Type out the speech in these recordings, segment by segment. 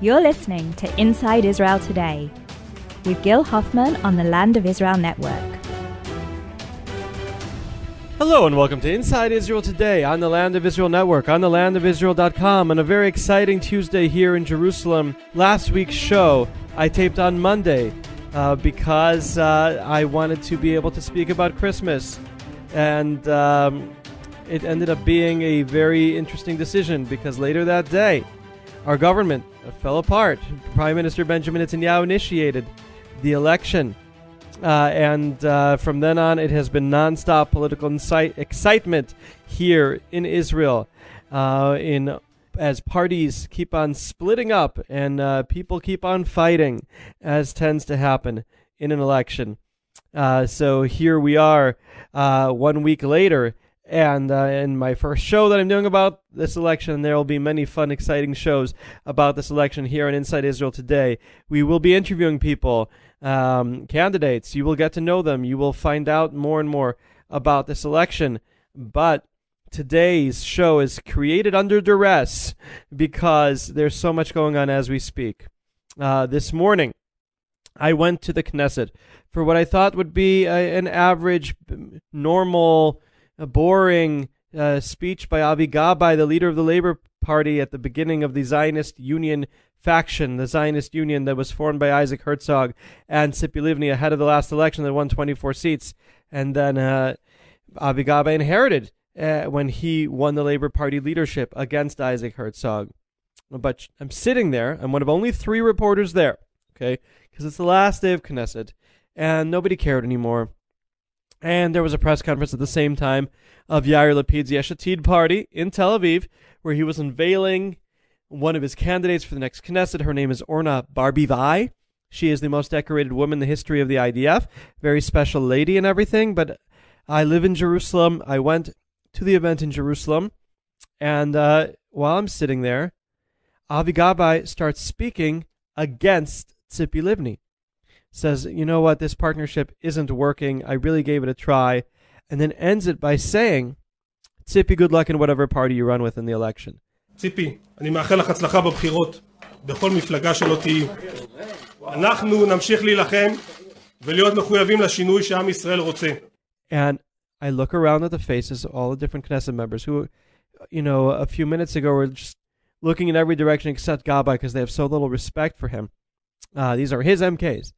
You're listening to Inside Israel Today with Gil Hoffman on the Land of Israel Network. Hello and welcome to Inside Israel Today on the Land of Israel Network, on the landofisrael.com, on a very exciting Tuesday here in Jerusalem. Last week's show I taped on Monday because I wanted to be able to speak about Christmas, and it ended up being a very interesting decision because later that day our government fell apart. Prime Minister Benjamin Netanyahu initiated the election. And from then on, it has been nonstop political excitement here in Israel, as parties keep on splitting up and people keep on fighting, as tends to happen in an election. So here we are 1 week later, and in my first show that I'm doing about this election, there will be many fun, exciting shows about this election here on Inside Israel Today. We will be interviewing people, candidates. You will get to know them. You will find out more and more about this election. But today's show is created under duress because there's so much going on as we speak. This morning, I went to the Knesset for what I thought would be an average, normal, boring speech by Avi Gabbay, the leader of the Labor Party, at the beginning of the Zionist Union faction, the Zionist Union that was formed by Isaac Herzog and Tzipi Livni ahead of the last election that won 24 seats. And then Avi Gabbay inherited when he won the Labor Party leadership against Isaac Herzog. But I'm sitting there. I'm one of only 3 reporters there, okay, because it's the last day of Knesset, and nobody cared anymore. And there was a press conference at the same time of Yair Lapid's Yesh Atid party in Tel Aviv, where he was unveiling one of his candidates for the next Knesset. Her name is Orna Barbivai. She is the most decorated woman in the history of the IDF. Very special lady and everything, but I live in Jerusalem. I went to the event in Jerusalem, and while I'm sitting there, Avi Gabbay starts speaking against Tzipi Livni. Says, you know what, this partnership isn't working. I really gave it a try. And then ends it by saying, Tzipi, good luck in whatever party you run with in the election. ציפי, אני מאחל לך הצלחה בבחירות, בכל מפלגה שלא תהיי. אנחנו נמשיך להילחם ולהיות מחויבים לשינוי שעם ישראל רוצה. And I look around at the faces of all the different Knesset members who, you know, a few minutes ago were just looking in every direction except Gabbay because they have so little respect for him. These are his MKs.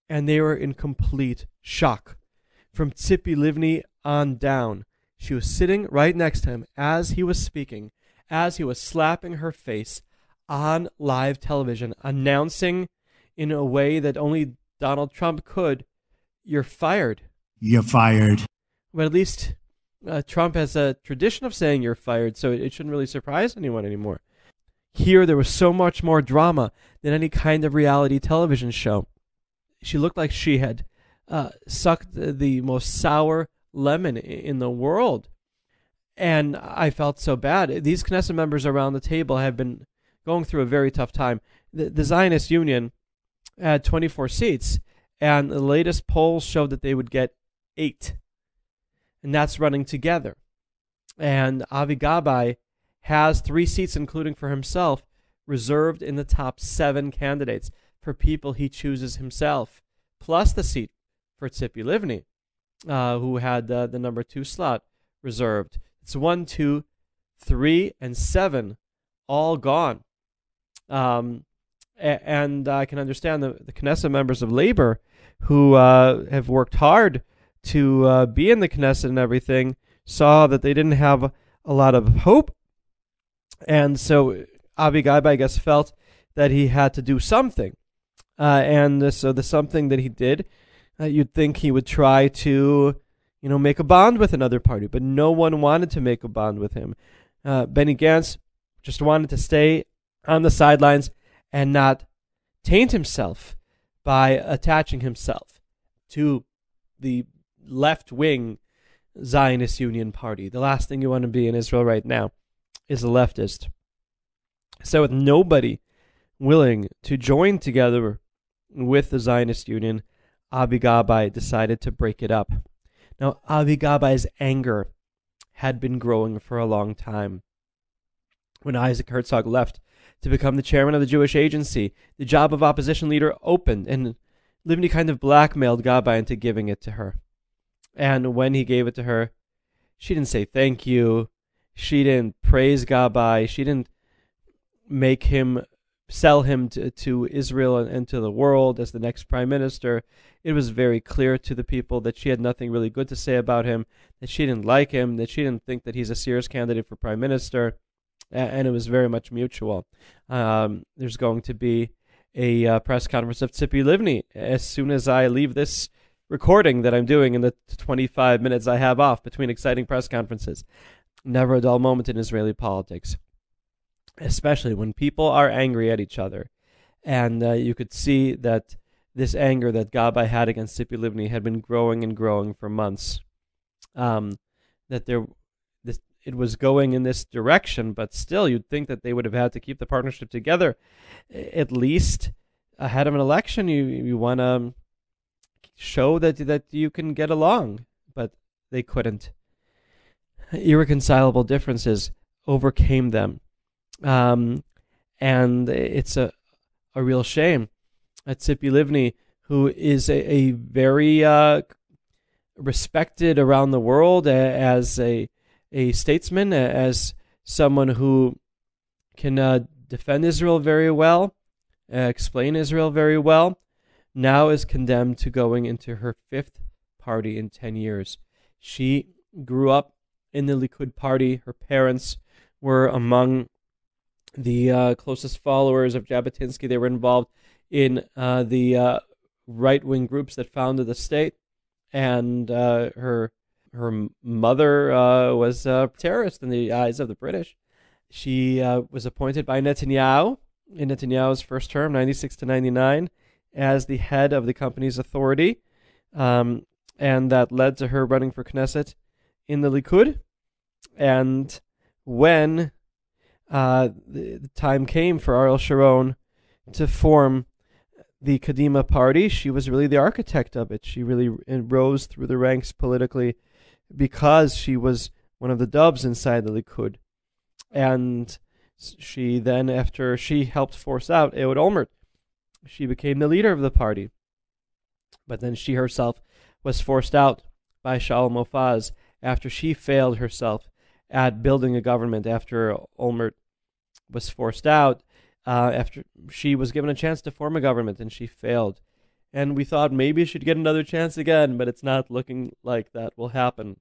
And they were in complete shock. From Tzipi Livni on down. She was sitting right next to him as he was speaking, as he was slapping her face on live television, announcing in a way that only Donald Trump could, "You're fired." You're fired. But at least Trump has a tradition of saying you're fired, so it shouldn't really surprise anyone anymore. Here there was so much more drama than any kind of reality television show. She looked like she had sucked the most sour lemon in the world. And I felt so bad. These Knesset members around the table have been going through a very tough time. The Zionist Union had 24 seats, and the latest polls showed that they would get 8. And that's running together. And Avi Gabbay has 3 seats, including for himself, reserved in the top 7 candidates for people he chooses himself, plus the seat for Tzipi Livni, who had the number 2 slot reserved. It's 1, 2, 3, and 7 all gone. And I can understand the Knesset members of Labor who have worked hard to be in the Knesset and everything, saw that they didn't have a lot of hope. And so Avi Gabbay, I guess, felt that he had to do something. So the something that he did, you'd think he would try to, make a bond with another party, but no one wanted to make a bond with him. Benny Gantz just wanted to stay on the sidelines and not taint himself by attaching himself to the left-wing Zionist Union party. The last thing you want to be in Israel right now is a leftist. So with nobody willing to join together with the Zionist Union, Avi Gabbay decided to break it up. Now, Avi Gabbay's anger had been growing for a long time. When Isaac Herzog left to become the chairman of the Jewish Agency. The job of opposition leader opened, and Livni kind of blackmailed Gabbay into giving it to her. And when he gave it to her, she didn't say thank you. She didn't praise Gabbay. She didn't sell him to Israel and to the world as the next prime minister. It was very clear to the people that she had nothing really good to say about him, that she didn't like him, that she didn't think that he's a serious candidate for prime minister, and it was very much mutual. There's going to be a press conference of Tzipi Livni as soon as I leave this recording that I'm doing in the 25 minutes I have off between exciting press conferences. Never a dull moment in Israeli politics, especially when people are angry at each other. And you could see that this anger that Gabbay had against Tzipi Livni had been growing and growing for months. It was going in this direction, but still you'd think that they would have had to keep the partnership together. At least ahead of an election, you want to show that you can get along, but they couldn't. Irreconcilable differences overcame them. And it's a real shame that Tzipi Livni, who is a very respected around the world as a statesman, as someone who can defend Israel very well, explain Israel very well, now is condemned to going into her fifth party in 10 years. She grew up in the Likud party. Her parents were among the closest followers of Jabotinsky. They were involved in the right-wing groups that founded the state, and her mother was a terrorist in the eyes of the British. She was appointed by Netanyahu in Netanyahu's first term, 96 to 99, as the head of the company's authority, and that led to her running for Knesset in the Likud. And when the time came for Ariel Sharon to form the Kadima party, she was really the architect of it. She really rose through the ranks politically because she was one of the dubs inside the Likud. And she then, after she helped force out Ehud Olmert, she became the leader of the party. But then she herself was forced out by Shaul Mofaz after she failed herself at building a government, after Olmert was forced out, after she was given a chance to form a government and she failed. And we thought maybe she'd get another chance again, but it's not looking like that will happen.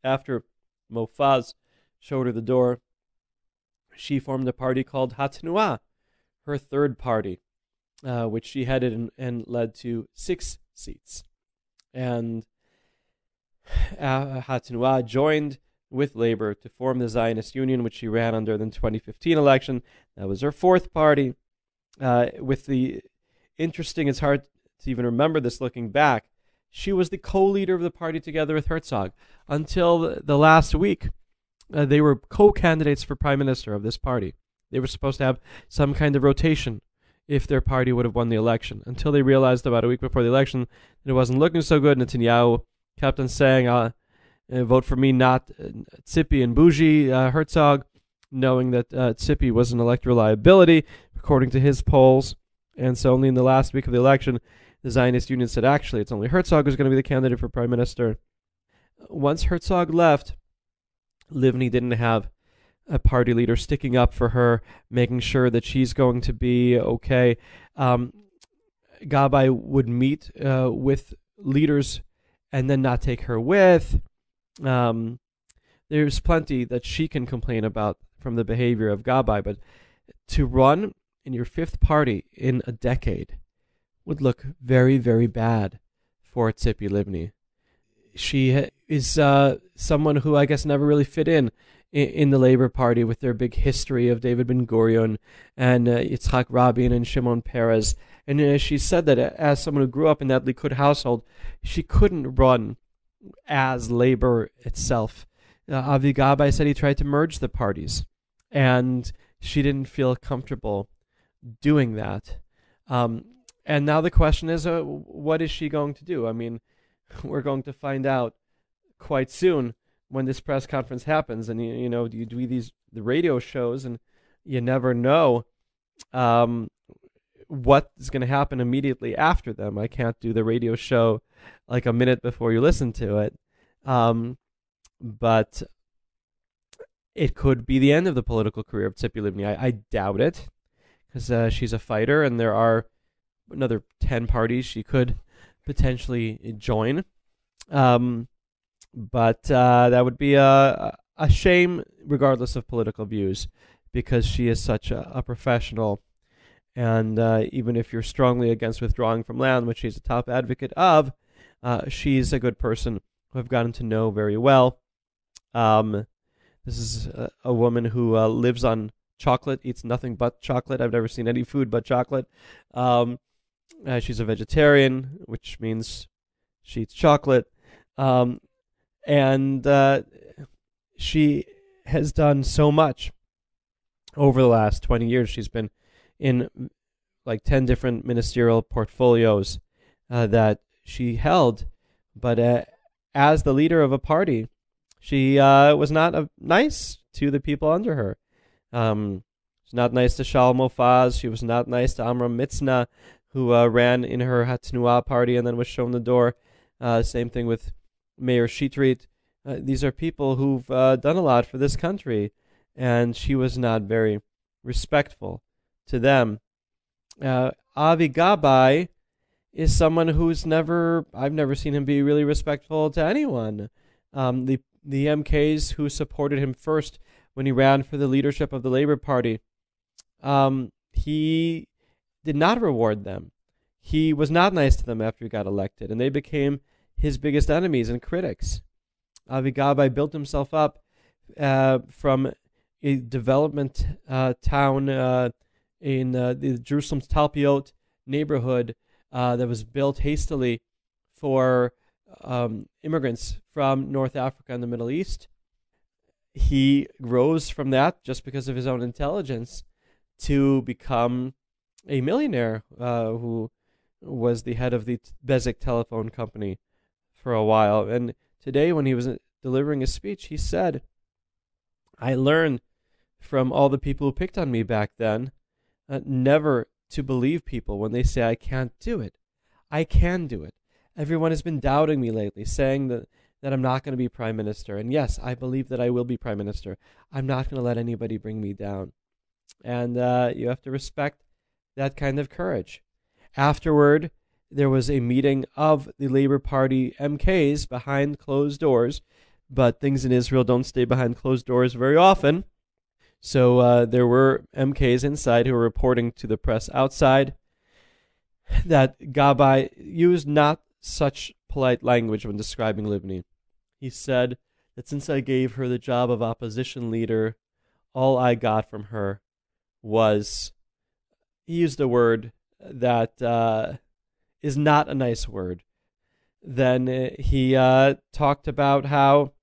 After Mofaz showed her the door, she formed a party called Hatnuah, her third party, which she headed and led to 6 seats. And Hatnuah joined with Labor to form the Zionist Union, which she ran under the 2015 election. That was her fourth party. With the interesting, it's hard to even remember this looking back, she was the co-leader of the party together with Herzog until the last week. They were co-candidates for prime minister of this party. They were supposed to have some kind of rotation if their party would have won the election, until they realized about a week before the election that it wasn't looking so good. Netanyahu kept on saying, vote for me, not Tzipi and Bougie Herzog, knowing that Tzipi was an electoral liability, according to his polls. And so only in the last week of the election, the Zionist Union said, actually, it's only Herzog who's going to be the candidate for prime minister. Once Herzog left, Livni didn't have a party leader sticking up for her, making sure that she's going to be okay. Gabbay would meet with leaders and then not take her with. There's plenty that she can complain about from the behavior of Gabbay, but to run in your fifth party in a decade would look very, very bad for Tzipi Livni. She is someone who I guess never really fit in the Labor Party with their big history of David Ben-Gurion and Yitzhak Rabin and Shimon Peres. And she said that as someone who grew up in that Likud household, she couldn't run as Labor itself. Avi Gabbay said he tried to merge the parties, and she didn't feel comfortable doing that. And now the question is, what is she going to do? I mean, we're going to find out quite soon when this press conference happens. And, you do the radio shows, and you never know what is going to happen immediately after them. I can't do the radio show like a minute before you listen to it. But it could be the end of the political career of Tzipi Livni. I doubt it, because she's a fighter, and there are another 10 parties she could potentially join. But that would be a shame, regardless of political views, because she is such a professional. And even if you're strongly against withdrawing from land, which she's a top advocate of, she's a good person who I've gotten to know very well. This is a woman who lives on chocolate, eats nothing but chocolate. I've never seen any food but chocolate. She's a vegetarian, which means she eats chocolate. And she has done so much over the last 20 years. She's been in like 10 different ministerial portfolios that she held. But as the leader of a party, she was not nice to the people under her. She's not nice to Shalom Mofaz. She was not nice to Amram Mitzna, who ran in her Hatnuah party and then was shown the door. Same thing with Mayor Shitrit. These are people who've done a lot for this country, and she was not very respectful to them. Avi Gabbay is someone who's I've never seen him be really respectful to anyone. The MKs who supported him first when he ran for the leadership of the Labour Party, he did not reward them. He was not nice to them after he got elected, and they became his biggest enemies and critics. Avi Gabbay built himself up from a development town in the Jerusalem's Talpiot neighborhood that was built hastily for immigrants from North Africa and the Middle East. He rose from that just because of his own intelligence to become a millionaire who was the head of the Bezik telephone company for a while. And today, when he was delivering his speech, he said, I learned from all the people who picked on me back then never to believe people when they say I can't do it. I can do it. Everyone has been doubting me lately, saying that I'm not going to be prime minister. And yes, I believe that I will be prime minister. I'm not going to let anybody bring me down. And you have to respect that kind of courage. Afterward, there was a meeting of the Labour Party MKs behind closed doors, but things in Israel don't stay behind closed doors very often. So there were MKs inside who were reporting to the press outside that Gabbay used not such polite language when describing Livni. He said that since I gave her the job of opposition leader, all I got from her was, he used a word that is not a nice word. Then he talked about how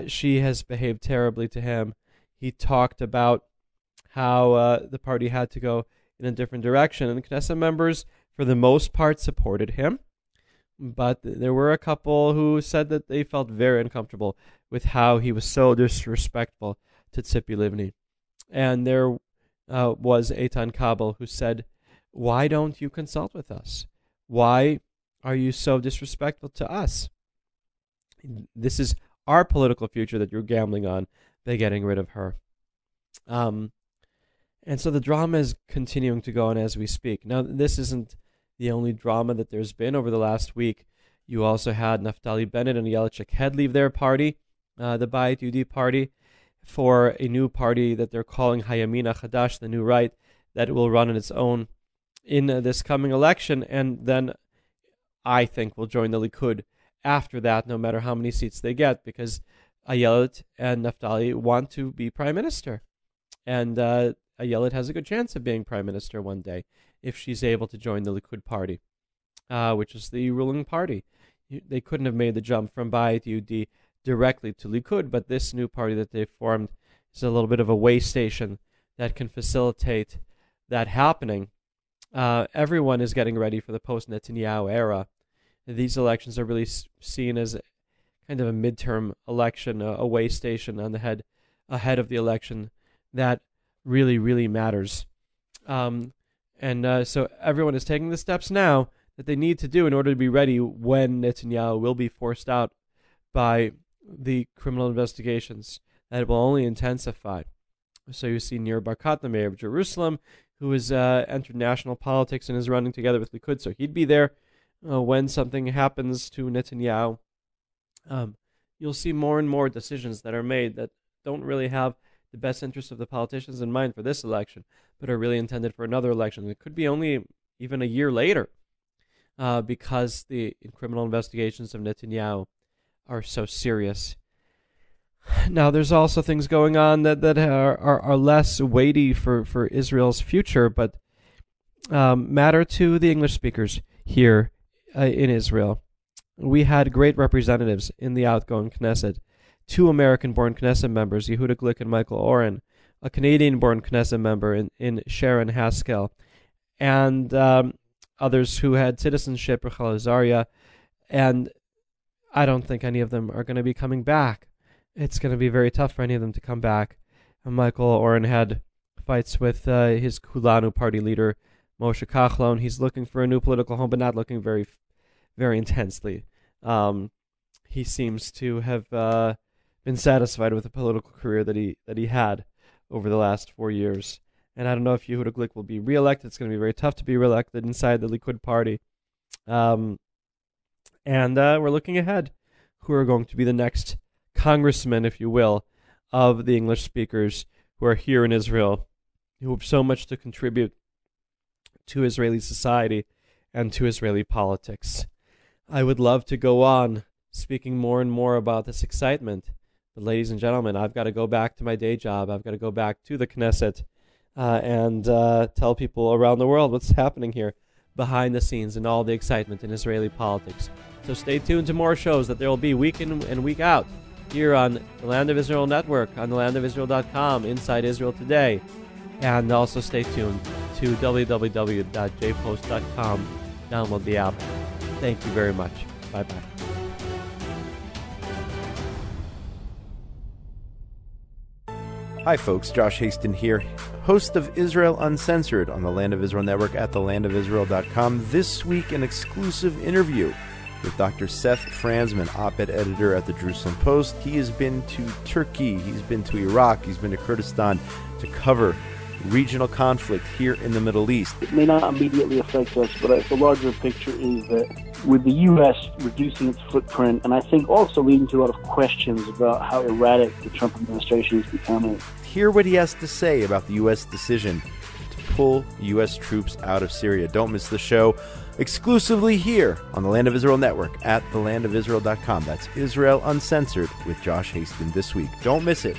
she has behaved terribly to him. He talked about how the party had to go in a different direction. And Knesset members, for the most part, supported him. But there were a couple who said that they felt very uncomfortable with how he was so disrespectful to Tzipi Livni. And there was Eitan Kabel who said, why don't you consult with us? Why are you so disrespectful to us? This is our political future that you're gambling on by getting rid of her. And so the drama is continuing to go on as we speak. Now, this isn't the only drama that there's been over the last week. You also had Naftali Bennett and Ayelet Shaked leave their party, the Bayit Yehudi party, for a new party that they're calling Hayamina Chadash, the New Right, that will run on its own in this coming election, and then I think will join the Likud after that, no matter how many seats they get, because Ayelet and Naftali want to be prime minister. And Ayelet has a good chance of being prime minister one day if she's able to join the Likud party, which is the ruling party. They couldn't have made the jump from Bayit Yehudi directly to Likud, but this new party that they've formed is a little bit of a way station that can facilitate that happening. Everyone is getting ready for the post-Netanyahu era. These elections are really seen as kind of a midterm election, a way station on the ahead of the election that really, really matters. So everyone is taking the steps now that they need to do in order to be ready when Netanyahu will be forced out by the criminal investigations that will only intensify. So you see Nir Barkat, the mayor of Jerusalem, who has entered national politics and is running together with Likud, so he'd be there when something happens to Netanyahu. You'll see more and more decisions that are made that don't really have the best interests of the politicians in mind for this election, but are really intended for another election. It could be only even a year later, because the criminal investigations of Netanyahu are so serious. Now, there's also things going on that are less weighty for Israel's future, but matter to the English speakers here in Israel. We had great representatives in the outgoing Knesset, 2 American-born Knesset members, Yehuda Glick and Michael Oren, a Canadian-born Knesset member in Sharon Haskell, and others who had citizenship, Rachel Azaria, and I don't think any of them are going to be coming back. It's going to be very tough for any of them to come back. And Michael Oren had fights with his Kulanu party leader, Moshe Kachlon. He's looking for a new political home, but not looking very, very intensely. He seems to have been satisfied with the political career that he had over the last 4 years. And I don't know if Yehuda Glick will be reelected. It's going to be very tough to be reelected inside the Likud party. And we're looking ahead. Who are going to be the next congressmen, if you will, of the English speakers who are here in Israel, who have so much to contribute to Israeli society and to Israeli politics. I would love to go on speaking more and more about this excitement. But ladies and gentlemen, I've got to go back to my day job. I've got to go back to the Knesset and tell people around the world what's happening here behind the scenes and all the excitement in Israeli politics. So stay tuned to more shows that there will be week in and week out here on the Land of Israel Network, on thelandofisrael.com, Inside Israel Today, and also stay tuned to www.jpost.com. Download the app. Thank you very much. Bye-bye. Hi folks, Josh Haston here, host of Israel Uncensored on the Land of Israel Network at thelandofisrael.com. This week, an exclusive interview with Dr. Seth Franzman, op-ed editor at the Jerusalem Post. He has been to Turkey, he's been to Iraq, he's been to Kurdistan to cover regional conflict here in the Middle East. It may not immediately affect us, but the larger picture is that with the U.S. reducing its footprint, and I think also leading to a lot of questions about how erratic the Trump administration is becoming. Hear what he has to say about the U.S. decision to pull U.S. troops out of Syria. Don't miss the show exclusively here on the Land of Israel Network at thelandofisrael.com. That's Israel Uncensored with Josh Haston this week. Don't miss it.